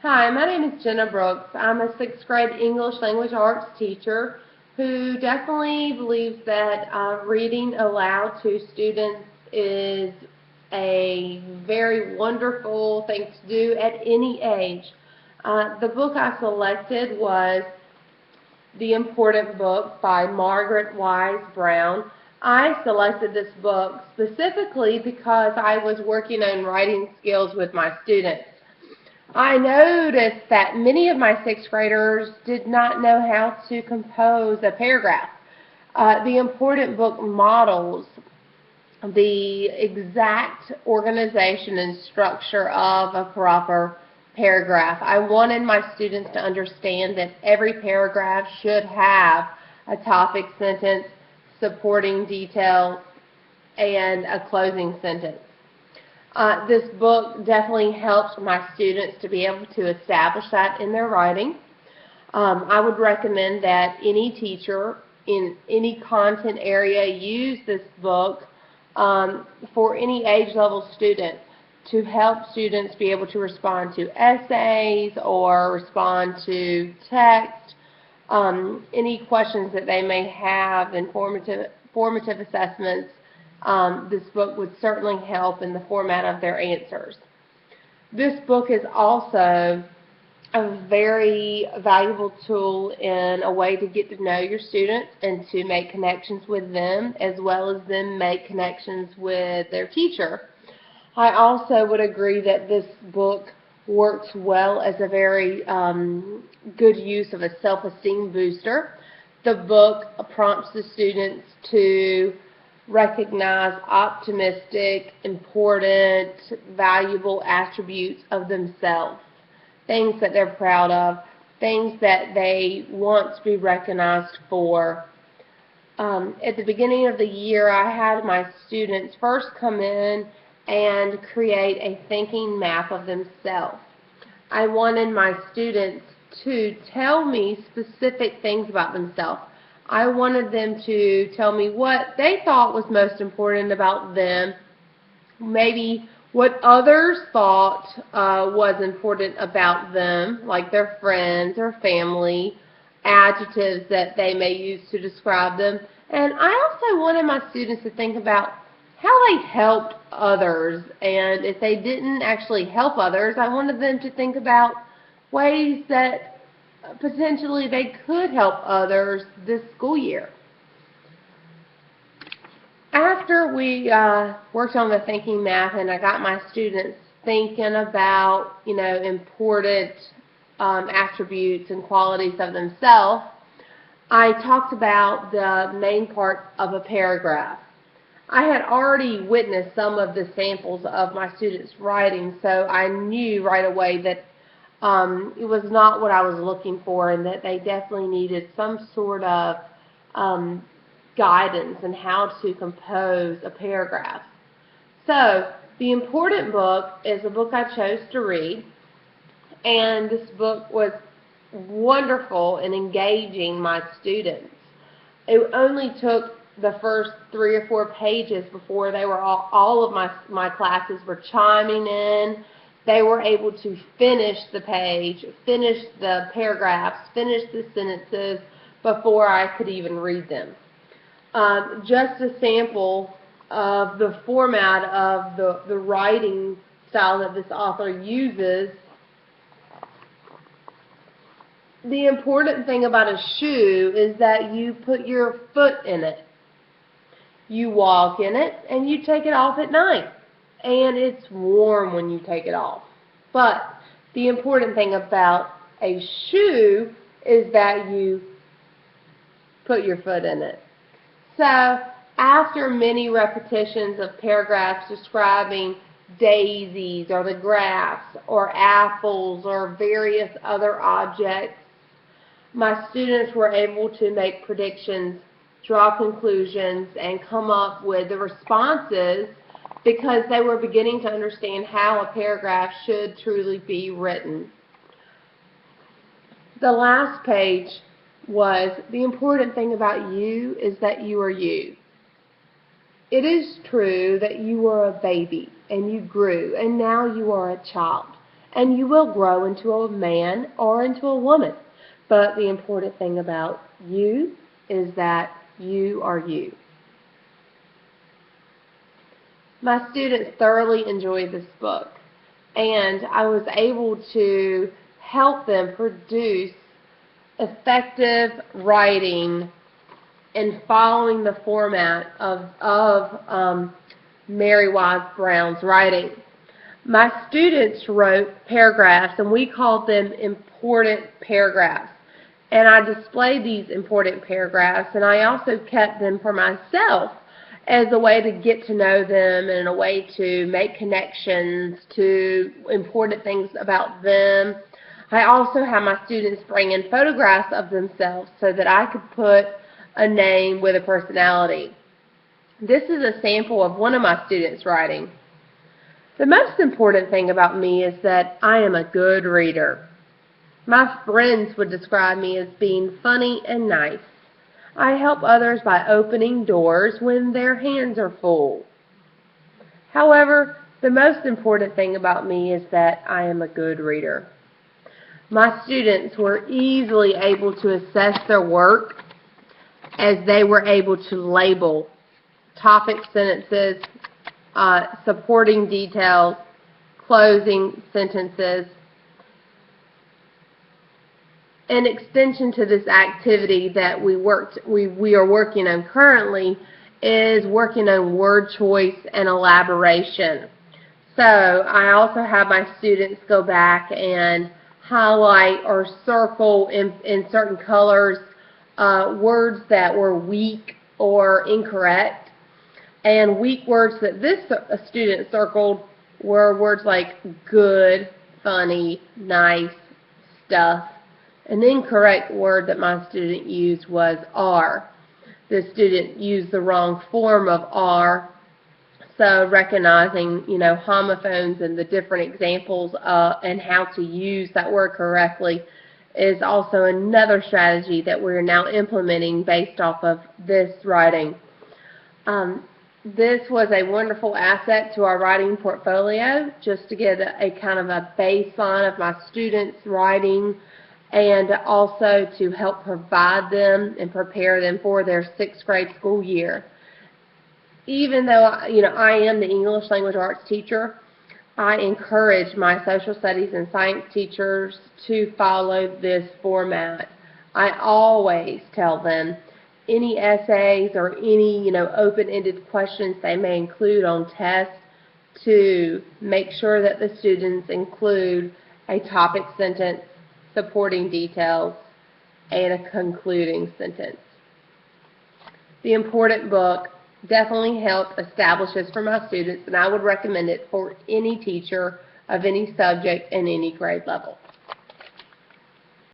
Hi, my name is Jenna Brooks. I'm a 6th grade English language arts teacher who definitely believes that reading aloud to students is a very wonderful thing to do at any age. The book I selected was The Important Book by Margaret Wise Brown. I selected this book specifically because I was working on writing skills with my students. I noticed that many of my 6th graders did not know how to compose a paragraph. The Important Book models the exact organization and structure of a proper paragraph. I wanted my students to understand that every paragraph should have a topic sentence, supporting detail, and a closing sentence. This book definitely helps my students to be able to establish that in their writing. I would recommend that any teacher in any content area use this book for any age level student to help students be able to respond to essays or respond to text, any questions that they may have in formative assessments. This book would certainly help in the format of their answers. This book is also a very valuable tool in a way to get to know your students and to make connections with them, as well as them make connections with their teacher. I also would agree that this book works well as a very good use of a self-esteem booster. The book prompts the students to recognize optimistic, important, valuable attributes of themselves, things that they're proud of, things that they want to be recognized for. At the beginning of the year, I had my students first come in and create a thinking map of themselves. I wanted my students to tell me specific things about themselves. I wanted them to tell me what they thought was most important about them, maybe what others thought was important about them, like their friends or family, adjectives that they may use to describe them. And I also wanted my students to think about how they helped others, and if they didn't actually help others, I wanted them to think about ways that potentially they could help others this school year. After we worked on the thinking map and I got my students thinking about, important attributes and qualities of themselves, I talked about the main part of a paragraph. I had already witnessed some of the samples of my students' writing, so I knew right away that it was not what I was looking for and that they definitely needed some sort of guidance in how to compose a paragraph. So, The Important Book is a book I chose to read, and this book was wonderful in engaging my students. It only took the first 3 or 4 pages before they were all of my classes were chiming in. They were able to finish the page, finish the paragraphs, finish the sentences before I could even read them. Just a sample of the format of the writing style that this author uses. The important thing about a shoe is that you put your foot in it. You walk in it and you take it off at night. And it's warm when you take it off. But the important thing about a shoe is that you put your foot in it. So after many repetitions of paragraphs describing daisies or the grass or apples or various other objects, my students were able to make predictions, draw conclusions, and come up with the responses because they were beginning to understand how a paragraph should truly be written. The last page was, the important thing about you is that you are you. It is true that you were a baby and you grew and now you are a child. and you will grow into a man or into a woman. But the important thing about you is that you are you. My students thoroughly enjoyed this book, and I was able to help them produce effective writing and following the format of Mary Wise Brown's writing. My students wrote paragraphs, and we called them important paragraphs. And I displayed these important paragraphs, and I also kept them for myself as a way to get to know them and a way to make connections to important things about them. I also have my students bring in photographs of themselves so that I could put a name with a personality. This is a sample of one of my students' writing. The most important thing about me is that I am a good reader. My friends would describe me as being funny and nice. I help others by opening doors when their hands are full. However, the most important thing about me is that I am a good reader. My students were easily able to assess their work as they were able to label topic sentences, supporting details, closing sentences. An extension to this activity that we are working on currently is working on word choice and elaboration. So I also have my students go back and highlight or circle in certain colors words that were weak or incorrect. And weak words that this student circled were words like good, funny, nice, stuff. An incorrect word that my student used was are. The student used the wrong form of are. So recognizing, homophones and the different examples and how to use that word correctly is also another strategy that we're now implementing based off of this writing. This was a wonderful asset to our writing portfolio, just to get a kind of a baseline of my students' writing, and also to help provide them and prepare them for their 6th grade school year. Even though I am the English language arts teacher, I encourage my social studies and science teachers to follow this format. I always tell them any essays or any open-ended questions they may include on tests to make sure that the students include a topic sentence, supporting details, and a concluding sentence. The important book definitely helped establish this for my students, and I would recommend it for any teacher of any subject and any grade level.